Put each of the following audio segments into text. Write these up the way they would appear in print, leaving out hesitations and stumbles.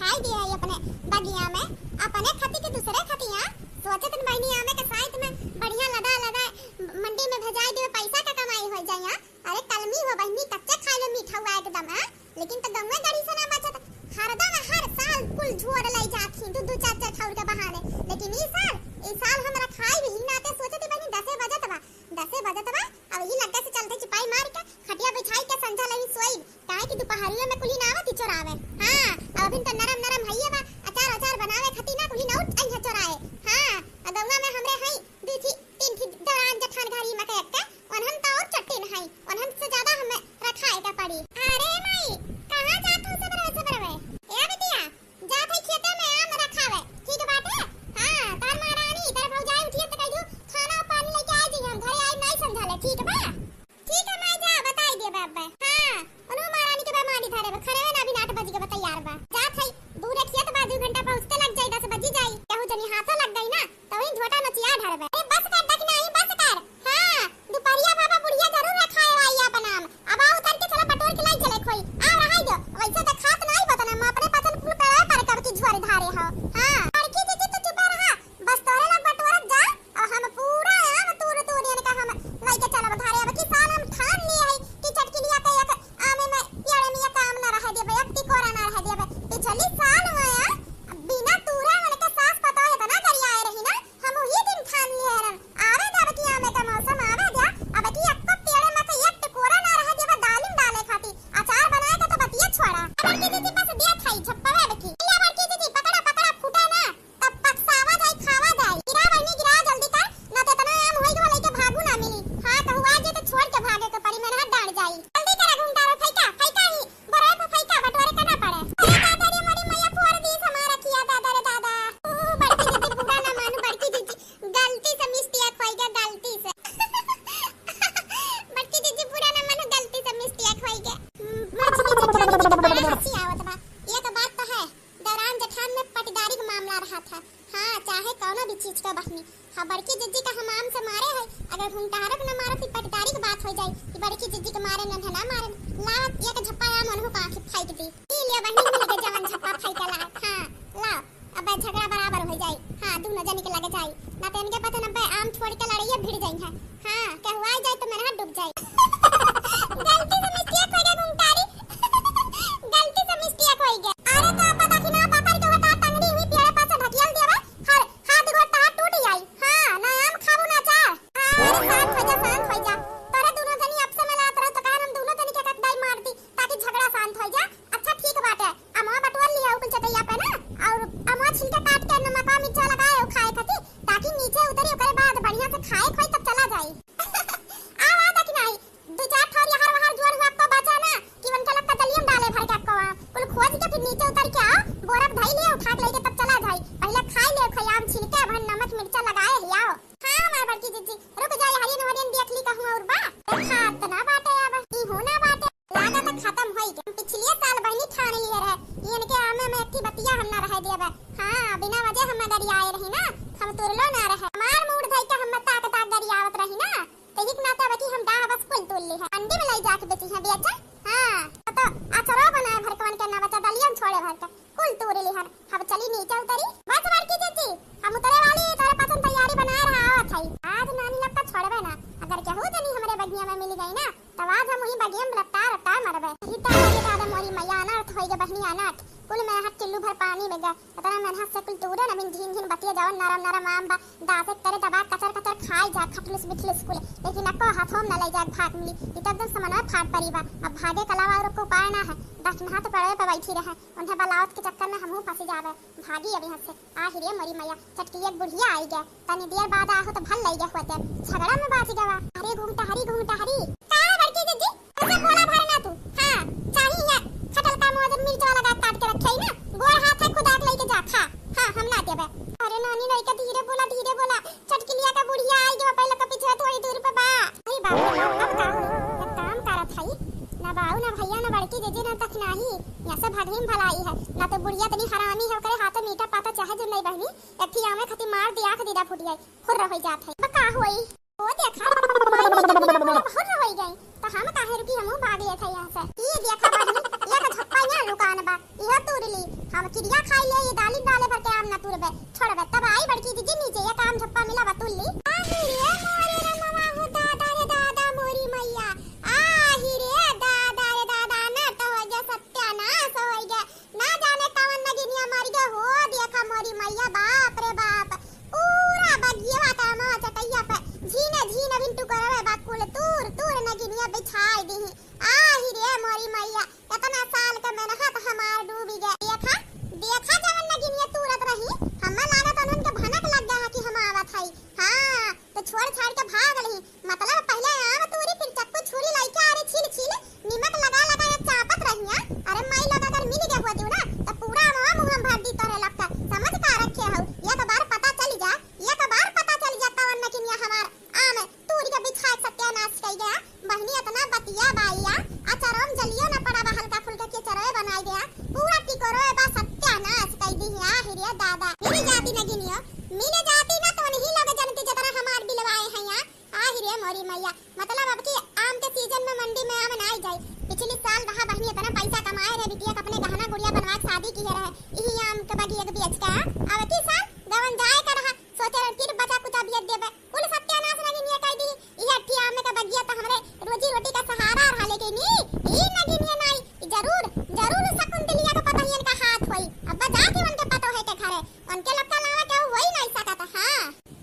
बैठाई दिए है अपने बगिया में, अपने खती के दूसरे खतिया सोचत न बहनी आवे के साथ में बढ़िया लदा लदा मंडी में भेजाई देवे, पैसा का कमाई हो जाए। अरे कलमी हो बहनी, कच्चे खाए लो मीठा हुआ एकदम है, लेकिन तो गंगा गड़ी से ना बचत। हरदम हर साल कुल झोर लाई जाती दू दू चार चार खाउर के बहाने, लेकिन इस साल हमरा खाई भी नाते सोचत बहनी 10 बजत बा अब ई लग्गा से चलते चिपाई मार के खटिया बिछाई के संझा लगी सोई, काहे कि दोपहरिया में कुली नावा ती चोरावे। हां अब अभी तो नरम नरम हइए बा, अचार बनावे खती ना कुली ना उठ आई चोराए। हां अदौना में हमरे हई दू थी तीन थी दरान जठान घारी में के ओनहन तो और चट्टी न हई, ओनहन से ज्यादा हमें रखाए का पड़ी। अरे माई कहां जात हो सब रहे ए बिटिया, जात है खेते में आम रखावे, ठीक बात है। हां तार महारानी तार भौजाई उठिए त कहियो खाना पानी लेके आ जी, हम घरे आई नहीं समझाले, ठीक बा। ठीक है माई जा बताई दे बाबा। हां अनु महारानी के बेमारी धरे खरे ना अभी 8 बजे के तैयार बा, जात है दूर खेत बा 2 घंटा पहुंचते लग जाई, 10 बजे जाई कहू जनी हाथों लग गई ना तो वही झोटा नचिया ढरबे। ए बस कर तक नहीं बस कर। हां दोपहरिया बाबा बुढ़िया जरूर रखाए आई अपन नाम, अब आओ उतर के थोड़ा बटोर के लाई चले खोई आ रहा दो, वैसे तो खात नहीं बतना हम अपने पतन कुल पर कब की झोरी धारे हो। हां लड़की जी तो चुप रहा, बस तोरे लग बटोरत जा और हम पूरा आम तूर तूर ने का हम लेके चलब धारे। अब की साल हम ठान लिए है कि चटकिलिया के एक आमे में प्यारे में एक काम ना रह देबे, एक टिकोरा ना रह देबे। पिछली साल आया बिना तूरा मन के सास पता है तना करी आए रही ना, हम वही दिन ठान लिए रन आवे जब की आमे का मौसम आवे जा। अब की एक को पेड़े में के एक टिकोरा ना रह देबे, दालिम डाले खाती अचार बनाए का तो बतिया छोड़ा। अब की दीदी बस दिया खाई छप्पा है बकी या बकी दीदी पकड़ा पकड़ा फूटे ना तब पकसावा जाए खावा जाए। गिरा बहनी गिरा जल्दी कर ना तो तना आम होई के लेके भागू ना मिली। हां कहू आज तो छोड़ के भागे के पड़ी, मेरे हाथ डांड जाई। जल्दी करा घूमता रो फैका फैका ही बरे पे फैका बटोरे करना पड़े। अरे दादा रे मोरी मैया फोड़ दी हमारा किया दादा रे दादा। बड़की दीदी पूरा ना मानू, बड़की दीदी गलती से मिस्टेक होई गया, गलती से बड़की दीदी पूरा ना मानू, गलती से मिस्टेक होई गया। बड़ा हंसी आवत बा। एक बात तो है दौरान जठान में पटदारी का मामला रहा था। हां चाहे कौनो भी चीज का बहनी, हां बड़की दीदी का हम आम से मारे है, अगर घुंटारक न मारे तो पटदारी की बात हो जाए कि बड़की दीदी के मारे न ना मारे ला एक झप्पा आम अनहु का आंख फेंक दी। ई ले बहनी मिल के जवन झप्पा फेंक ला। हां ला अब झगड़ा बराबर हो जाए। हां दोनों जन के लगे जाए ना तो इनके पता न आम छोड़ के लड़ाई भिड़ जाई है। हां कहवाई जाए तो मेरा हाथ डूब जाए। गलती से मिस्टेक हो गया घुंटारी, गलती से मिस्टेक हो गया। अरे तो पता कि ना पापा के होता टंगड़ी हुई पेड़ पास ढकियल देबा हर हाथ गोटा टूट जाई। हां ना आम खाबू ना चार। अरे शांत हो जा तोरे दोनों जनी आपसे मिलात रह तो कह हम दोनों जनी के कटदाई मार दी ताकि झगड़ा शांत हो जा। अच्छा ठीक बात है, अमवा बटोर लिया ऊपर चटैया पे ना और अमवा छिलका काट के नमक मिर्चा लगाए खाए खाती ताकि नीचे उतरी ओकरे बाद बढ़िया से खाए खोई तब चला जाई। आवा तक नहीं दो चार ठोर हर वहां जोर हुआ आपको बचा ना कि वन कलक का दलियम डाले भर के आपको कुल खोज के फिर नीचे उतर के आओ बोरा धई ले उठा के लेके तब चला जाई। पहले खाई ले खयाम छिलके भर नमक मिर्चा लगाए हियाओ। हां मार बड़की दीदी रुक जाए, हरियन हरियन देखली कहूं और बा खात ना बाटे अब ई होना बाटे लागा तक खत्म होई के पिछले साल बहनी ठान लिए रहे इनके आमे में एक बतिया हम ना रह देबे। हां बिना वजह हम अगर आए रही ना हम तुरलो ना रहे, हमार मूड धई के हम ताकत गरियावत रही ना तो एक नाता बटी हम डाह बस कुल तुल ली है अंडी में लाई जाके बेची है बेचा। हां तो अचरो बनाए भर कौन के ना बचा दलियम छोड़े भर के कुल तुर ली हर हम चली नीचे उतरी बस बड़की दीदी हम उतरे वाली तोरे पसंद तैयारी बना रहा आवत है। आज नानी लोग का छोड़बे ना, अगर केहू जनी हमरे बगिया में मिल गई ना तब आज हम वही बगिया में रफ्तार मरबे। हिता के दादा मोरी मैया अनाथ होई गे बहनी अनाथ कुल में हाथ किल्लू भर पानी में गए पता मैं हाथ से कुल तूरे न बिन झीन झीन बतिया जाओ नरम नरम आम बा दासे करे दबा कचर कचर खाई जा खटलुस बिटलुस कुल, लेकिन अको हाथों न ले जा भाग मिली इ तब एकदम समनवा फाट परी बा। अब भागे के अलावा और को उपाय ना है, दस हाथ पड़े पे बैठी रहे उन्हें बलावत के चक्कर में हमहू फंसी जावे। भागी अभी हाथ से आ हिरे मरी मैया चटकी एक बुढ़िया आई गया तनी देर बाद आहो तो भल लई गया होते झगड़ा में बाज गवा। अरे घूमता हरी का बड़की दीदी ऐसे बोला भर ना तू। हां चाहिए खटल का मोजन मिर्च वाला गात काट के रखे ना गोर हाथ है खुदा लेके जा खा। हां हम ना देबे। अरे नानी नहीं का धीरे बोला चटकी लिया का बुढ़िया आई जो पहले का पीछे थोड़ी दूर पे बा। अरे बाप अब काम करत हई ना बाऊ ना भैया ना बड़की दीदी ना तक नाही यहाँ से भगहीन भलाई है ना तो बुढ़िया तनी हरामी है करे हाथ मीठा पाता चाहे जो नहीं बहनी एक थी आमे खती मार दिया के दीदा फुट गई खुर रह जात है का होई ओ देखा खुर रह गई तो हम काहे रुकी हम भाग गए थे यहाँ से। ये देखा बहनी ये का झप्पा यहाँ दुकान बा यह तुरली हम किरिया खाई ले ये डाली डाले भर के आम ना तुरबे छोड़बे तब आई बड़की दीदी नीचे ये काम झप्पा मिला बतुल्ली आही रे मोरे रमवा हो दादा रे दादा मोरी मैया आही रे दादा रे दादा ना तो हो गया सत्यानाश हो गया ना जाने कौन नगिनिया मर गया हो देखा मोरी मैया बाप रे बाप पूरा बगिया का मा चटैया पे झीने झीने बिंटू करवे बाकुल तूर तूर नगिनिया बिछाई दी आही रे मोरी मैया इतना साल का मेहनत हमार डूबी गया देखा देखा जवन नगिनिया तुरत रही हम्मा लागत उनन के भनक लग गया कि हम आवत हई हां तो छोड़ छाड़ के भाग रही मतलब पहले आम तूरी फिर चक्कू छुरी लेके आ रही छील छील नमक लगा लगा के चापत रहिया अरे माई लगा अगर मिल गया हुआ तू ना तो पूरा मुंह हम भर दी तोरे लगता समझ का रखे हो एक बार पता चल जा एक बार पता चल जाता वन नगिनिया हमार आम तूरी के बिछा सत्यानाश कई गया बहनी इतना बतिया बाईया अचरम जलियो न पड़ा बा हल्का फुल्का के चरवे बनाई दिया पूरा टिकोरो बा सत्यानाश कई दी आ हिरिया दादा मिल जाती नगिनिया मिल जाती ना तो नहीं लोग जनती जतना हमार बिलवाए हैं यहाँ आ हिरिया मोरी मैया मतलब अब की आम के सीजन में मंडी में आम नहीं जाई पिछली साल रहा बहनी इतना पैसा कमाए रहे बिटिया अपने गहना गुड़िया बनवा के शादी की रहे यही आम के बाकी एक बेच का अब की साल गवन जाए कर रहा सोचे फिर बचा कुछ बियत देबे कुल सत्यानाश नगिनिया कई दी ये अठी आम के बगिया तो हमरे रोजी रोटी का सहारा रहा लेकिन ई नगिनिया नहीं जरूर जरूर शकुंतलिया को पता ही इनका हाथ होई अब जाके उनके पता है के खरे उनके लक्का लावा के वही नहीं सकता हां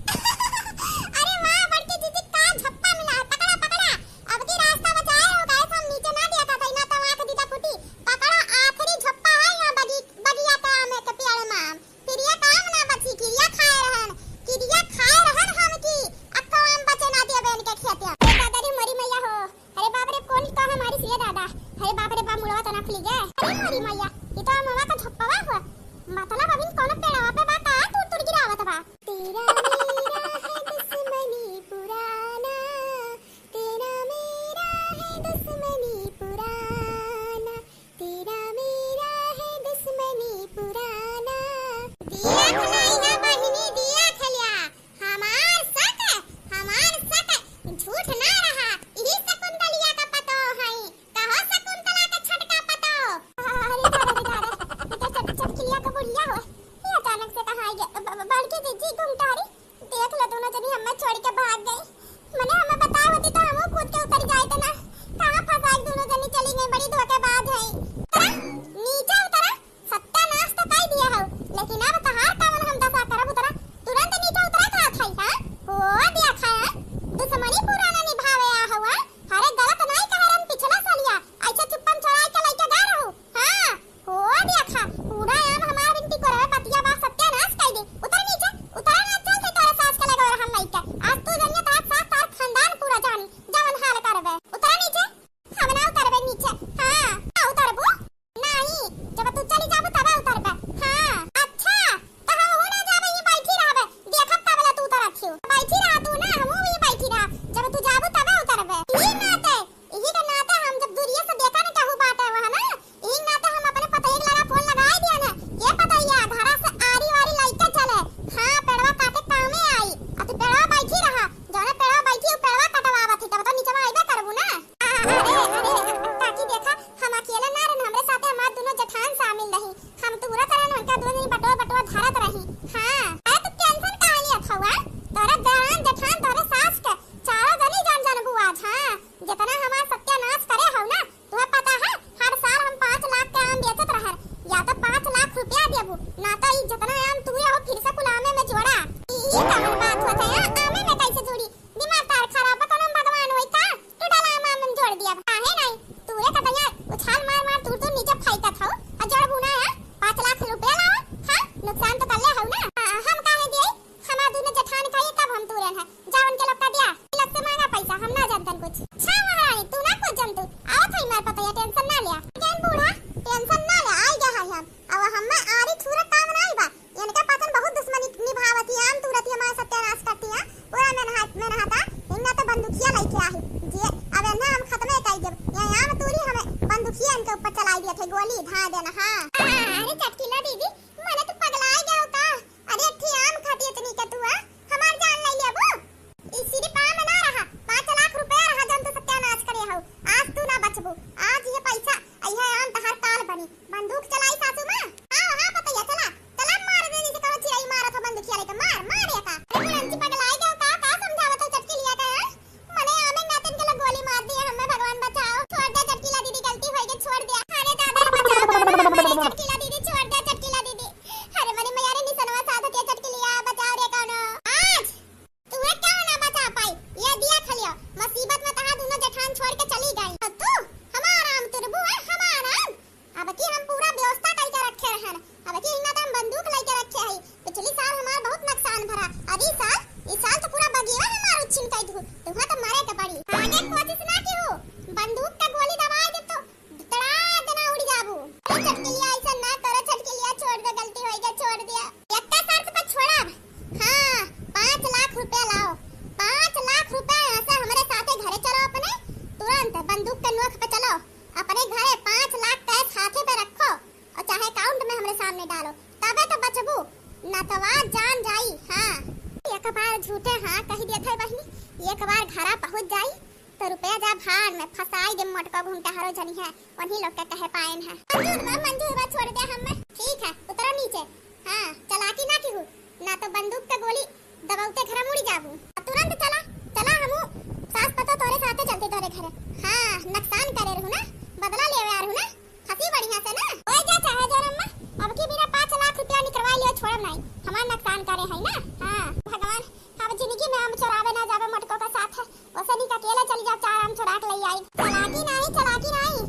अरे वाह बड़की दीदी का झप्पा मिला पकड़ा पकड़ा अब की रास्ता बचाए हो गए हम नीचे ना दिया था ना तो आंख दीदा फूटी पकड़ा आखिरी झप्पा है यहाँ बगिया का आम के पेड़ में फिर ये काम ना बची किरिया खाए रहन हम की अब तो आम बचे ना दिए बेन के खेत अरे दादा रे मरी मैया हो अरे बाप रे कौन का हमारी सिया दादा अरे बाप रे बा मुड़वा तो ना खुली गए अरे मरी मैया ये तो हमवा का झप्पावा हुआ मतलब अभी कौन पेड़वा पे बा का टूट टूट गिरावत बा तेरा मेरा है दुश्मनी पुराना तेरा मेरा है दुश्मनी पुराना तेरा मेरा है दुश्मनी पुराना दिया खलाइना बहिनी दिया खलिया हमार सक झूठ ना रहा यही शकुंतलिया का पतो है कहो शकुंतला का छटका पतो अरे दादा चटकिलिया का बुढ़िया हो ये अचानक से कहां गया बड़की दीदी घुमटारी देख लो दोनों जनी हमें छोड़ के भाग गई मने हमें बता होती तो हम कूद के उतर जाए थे ना कहां फंसा दोनों जनी चली गई बड़ी धोखेबाज है नीचे उतरा सत्यानाश तो कर दिया है लेकिन अब तहार कावन हम दशा करब उतरा तुरंत नीचे उतरा का था हां हो देखा दुश्मनी पुराना निभावे आ हुआ अरे गलत नहीं कह रन पिछला सालिया ऐसे चुप्पम चढ़ाई के लइका जा रहू हां हो देखा पूरा आम हमार बिनती को रहे पतिया बा सत्यानाश कर दे उतर नीचे उतर ना चल से तोरे सास के लगे हम लइका आज तू जनिया तात साथ तार खानदान पूरा जानी जवन हाल करबे उतर नीचे हम ना उतरबे नीचे हां उतरबो नहीं जब तू चली जाबो तब उतरबे हां अच्छा तो हम हो ना जाबे ये बैठी रहबे देखब तब तू उतरत छियो बैठी रह तू ना हम भी बैठी रह जब तू जाबो तब उतरबे ई नाते यही के नाते हम जब दूरिया से देखा ना कहू बात है वहां ना यही नाते हम अपने पता एक लगा फोन लगाई दिया ना ये पता या घरा से आरी वारी लइका चले हां पेड़वा काटे कामे आई अब तू पेड़वा बैठी रहा जने पेड़वा बैठी पेड़वा कटवावत थी तब तो नीचे आइबे करबू ना अरे ताकि देखा हम अकेले ना रहन हमरे साथे हमार दोनों जठान शामिल रही हम तुरंत रहन उनका दोनों बटवा धारत रही हां अरे तू टेंशन काहे लिया खवा तोरा दरान जठान तोरे सास के चारों जनी जान बुआ हां जितना हमार सत्यानाश करे हो ना तुम्हें पता है हर साल हम 5 लाख के आम बेचत रहर या तो 5 लाख रुपया देबू ना तो ई जितना आम तू हो फिर से कुलामे में जोड़ा ई कौन बात होता है आमे में कैसे जोड़ी दिमाग तार खराब कोनो भगवान होई का तू डाला आम में जोड़ दिया काहे नहीं तू रे कतया उछाल मार मार तू नीचे फेंकत हो और जोड़ बुना है 5 लाख रुपया लाओ हां नुकसान तो कर ले हो ना हम काहे दे हमार दोनों जठान खाई तब हम तुरन है जावन के लोग का दिया लग से मांगा पैसा हम ना जानतन कुछ छा महारानी तू ना कुछ जानतू आओ थई मार पता या टेंशन ना लिया केन बूढ़ा टेंशन ना ले आई गया है हम अब हम आरी छुरा काम ना आई बा इनका पतन बहुत दुश्मनी निभावती आम तुरत हमारा सत्यानाश करती है पूरा में रहता इन्ना तो बंदूकिया लेके आई जे अब ना हम खत्म कर देब या आम तूरी हमें बंदूकिया इनके ऊपर चलाई दिए थे गोली धा देना हां अरे चटकीला दीदी मने तू पगला गया का अरे ठीक आम खाती इतनी के तू हमार जान नहीं लेबो इसी रे पा में ना रहा 5 लाख रुपया रहा जन तो सत्यानाश करे हो आज तू ना बचबो आज ये पैसा अइहा आम तहार काल बनी बंदूक चलाई सासू मां हां है फसाई दे मोटका घूमता हरो जनी है वही लोग का कहे पाएन है। मंजूर बा छोड़ दे हम ठीक है उतरो नीचे। हां चलाकी ना की ना तो बंदूक का गोली दबाउते घर मुड़ी जाबू तुरंत चला चला हमू सास पतो तोरे साथे चलते तोरे घर। हां नुकसान करे रहू ना बदला लेवे आ रहू ना हंसी बढ़िया से ना ओए जा चाहे जो रम्मा अब की मेरा 5 लाख रुपया निकलवा लियो छोड़ नहीं हमार नुकसान करे है ना। हां भगवान अब जिंदगी में हम चोरावे ना जावे मटको का साथ है वैसे नहीं अकेले चली जाओ 4 आम चुरा के ले आई। चलाकी नहीं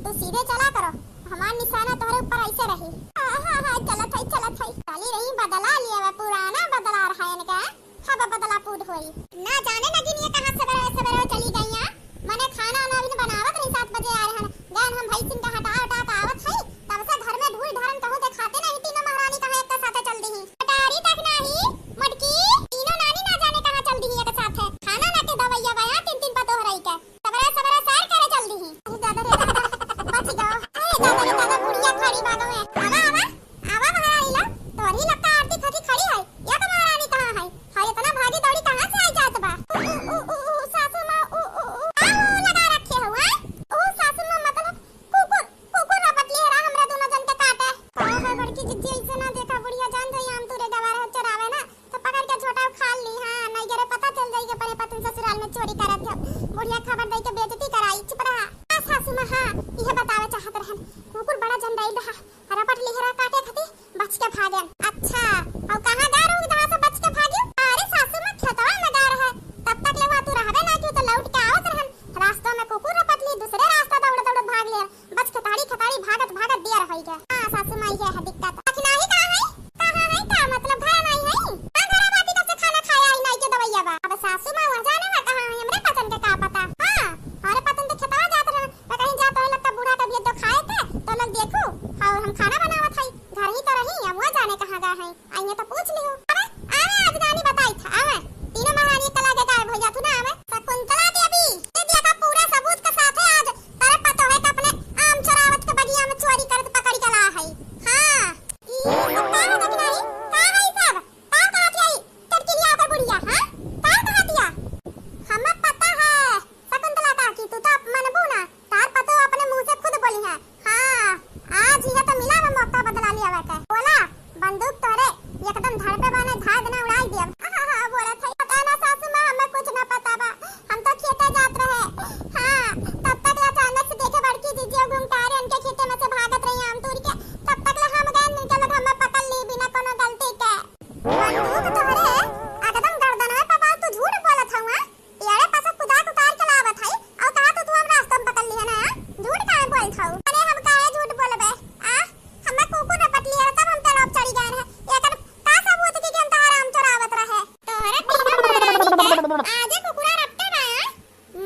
तू सीधे चला करो हमार निशाना तोरे ऊपर ऐसे रही। हां चलत है चली रही बदला लिया पुराना बदला रहा है इनका हब बदला पूड होई ना जाने लगी ये कहां सवेरे चली गई हैं माने खाना ना भी बनावत नहीं 7 बजे आ रहन गन हम भाई सिंह का हटा के आवत है तब से घर में ढूल ढारन कहू देखाते नहीं तीनों महारानी कहां एक साथ चल दी अटारी तक नहीं मटकी तीनों नानी ना जाने कहां चल दी एक साथ खाना ना के दवैया बया 3 पतो हरई के सवेरे सैर करे चल दी बच जाओ दादा बुढ़िया खड़ी बागो में आवा महारानी ला तोरी लगता आरती खड़ी है या तो महारानी कहां है हां इतना भागी दौड़ी कहां से आई जात बा सासू मां लगा रखे हुआ सासू मां मतलब कुकुर रपट ले रहा हमरा दोनों जन के काटे है बड़की जिद्दी ऐसे ना देखा बुढ़िया जान जाई हम तुरे गवार चरावे ना तो पकड़ के छोटा खा ली। हां नहीं करे पता चल जाई के परे पतन ससुराल में चोरी करत है बुढ़िया खबर दई के बेइज्जती कराई चुप रहा सासू मां। हां यह बतावे चाहत रहन कुकुर बड़ा जन डाई रहा रपट लेहरा काटे खती बच के भागन। अच्छा और कहां जा रहू जहां से बच के भागियो अरे सासू मां खेतवा में जा रहा तब तक ले तू रहबे ना क्यों तो लौट के आवत रहन रास्ता में कुकुर रपट ली दूसरे रास्ता दौड़ भाग ले बच खताड़ी भागत दिया रही गया। हां सासू मां ये है दिक्कत नहीं कहां है का मतलब घर नहीं है हां घर बाटी कब से खाना खाया ही नहीं के दवैया बा अब सासू मां वहां जाने में कहां है हमरे पतन के का पता। हां अरे पतन तो खेतवा जात रहे कहीं जात रहे लगता बूढ़ा तबीयत तो खाए थे तो लग देखो और हम खाना बनावत है घर ही तो रही अब वहां जाने कहां गए हैं आइए तो पूछ लियो अबे आवे आज नानी बताई था आवे तीनों महारानी कला के गायब हो जातु ना आवे शकुंतला देवी दे दिया का पूरा सबूत के साथ है आज तारे पता है कि अपने आम चरावत के बगिया में चोरी करत पकड़ के ला है। हां ई पता है कि नहीं का है सब का कहा दिया चटकी लिया पर बुढ़िया। हां का कहा दिया हमें पता है शकुंतला का की तू तो मनबू ना तार पतो अपने मुंह से खुद बोली है। हां आज यह तो मिला में मौका बदला लिया हुआ बोला बंदूक तोरे एकदम धड़ पे बने धाग ना उड़ाई दिया। हां बोला था पता ना सासू मां हमें कुछ ना पता बा हम तो खेते जात रहे। हां तब तक अचानक से देखे बड़की जीजी घूमता रहे उनके खेते में से भागत रही हम दूर के तब तक हम गए नीचे लोग हमें पकड़ ली बिना कोनो गलती के बंदूक तोरे एकदम गर्दन में पापा तू झूठ बोलत हवा यारे पास खुदा उतार के लावत है और कहा तो तू हम रास्ते में पकड़ लिया ना झूठ काहे बोलत हऊ अरे हम काहे झूठ बोलबे हमें कुकुर रपट लिया तब हम तेरा चढ़ी गए हैं एकर का सबूत की हम तारा हम चोरावत रहे तोरे तीनों महारानी आज कुकुरा रपटे बा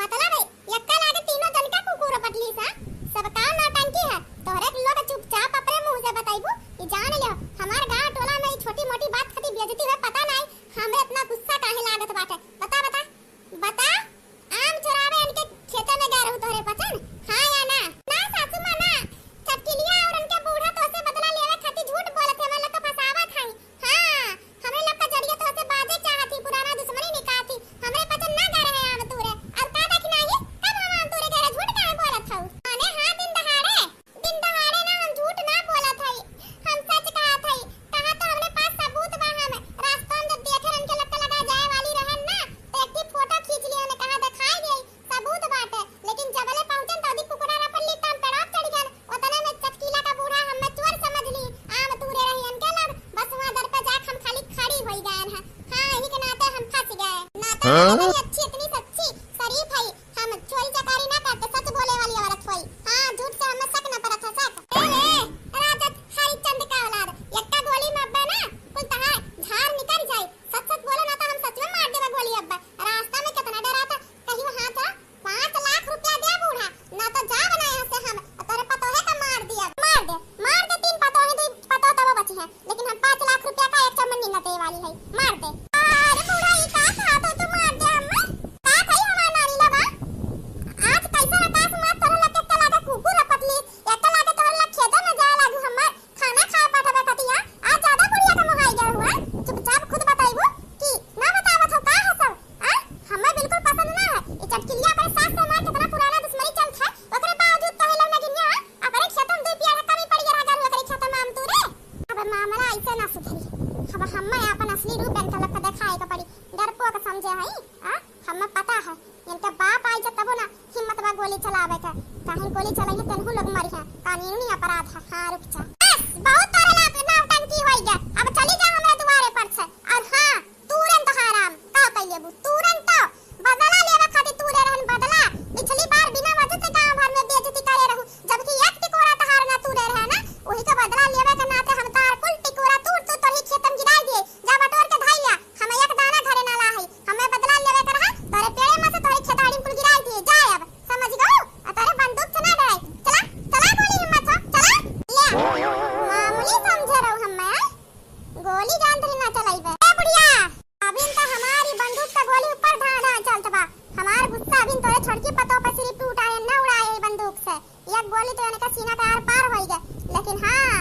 मतलब यक्का लागे तीनों जन का कुकुर रपट ली सा सब काम नौटंकी है तोरे लोग चुपचाप अपने मुंह से बताइबू ये जान लियो हमार गांव टोला में छोटी मोटी बात खती बेइज्जती है पता नहीं हमें इतना गुस्सा काहे लागत बाटे बता आम चोरावे इनके खेते में गए रहू तोरे पसंद। हां या ना सासू मां ना चटकी लिया और उनके बूढ़ा तो से बदला लेवे खाती झूठ बोलत है लोग का फसावत है। हां हमरे लोग का जरिया तो से बाजे चाहती पुराना दुश्मनी निकाती हमरे पसंद ना गा रहे आम तूरे अब का देख नहीं कब हम आम तूरे गए झूठ काहे बोलत हऊ अने हां दिन दहाड़े ना हम झूठ ना बोलत है हम सच कहत है कहा तो हमरे पास सबूत बा हम रास्ता में जब देखे उनके लगता लगा जाए वाली रहन ना तो एक फोटो खींच लिया ने कहा दिखाई दे सबूत बाटे लेकिन जबले पहुंचन तो अधिक कुकुरा रपट ली तम पेड़ा चढ़ गन उतने में चटकीला का बूढ़ा हमें चोर समझ ली आम तूरे रही उनके लोग बस वहां दर पे जाके हम खाली खड़ी होई गए हैं। हां यही के नाते हम फंस गए नाते मेरी अच्छी इतनी सच्ची शरीफ है हम चोरी चकारी ना करते सच बोले वाली औरत होई। हां झूठ से हमें शक न परत है शक ए राजत हरिचंद का औलाद यक्का गोली में अब्बा ना कुल तहां झाड़ निकल जाए सच बोलो ना तो हम सच में मार देबा गोली अब्बा रास्ता में कितना डरा था कहीं वहां था 5 लाख रुपया दे बूढ़ा ना तो जा बना यहां से हम तेरे पतो है का मार दे 3 पतो है 2 पतो तो बची है लेकिन हम 5 लाख रुपया का एक चमन नहीं नते वाली है मार दे अरे बूढ़ा ये का था तो तू मार दे हम का काहे गोली चलाई है तेनहु लोग मरी है कानूनी अपराध है। हां रुक जा बस बहुत तारे नाव टंकी होई गया अब चली जा हमरा दुआरे पर से और हां तुरंत हराम का कइलेबू तुरंत बदला लेवे खातिर तू दे रहन बदला पिछली बार बिना वजह से गांव भर में बेइज्जती करे रहू जबकि एक टिकोरा तहार ना तू दे रहे ना वही का बदला लेवे के नाते हम तार कुल टिकोरा तू तोही खेतम गिराई दिए जा बटोर के धइया हम एक दाना घरे ना ला है हमें बदला लेवे के रहा तारे पेड़े में से तोही खेताड़ी कुल गिराई दिए जा अब समझ गओ तारे बंदूक चला दे चला चला गोली हिम्मत हो चला ले मामूली समझे रहू हमें गोली जान ना चलाइबे ए बुढ़िया अभी तो हमारी बंदूक का गोली ऊपर धा धा चलत बा हमार गुस्सा अभी तोरे छड़की पतो पर सिर्फ उठाए न उड़ाए बंदूक से एक गोली तो इनका सीना के आर पार होई गए लेकिन हां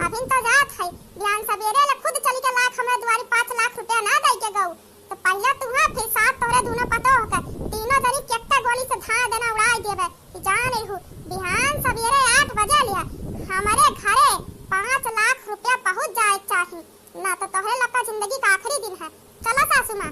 अभी तो जात है ध्यान सवेरे ले खुद चली के लाख हमरा दुआरी 5 लाख रुपया ना दई के गऊ तो पहला तू हां फिर साथ तोरे दोनों पतो होकर तीनों दरी केकटा गोली से धा देना उड़ाई देबे जान रहू बिहान सवेरे 8 बजे लिया हमारे घरे 5 लाख रुपया पहुंच जाए चाहिए ना तो तोहरे लका जिंदगी का आखिरी दिन है चला सासू मां।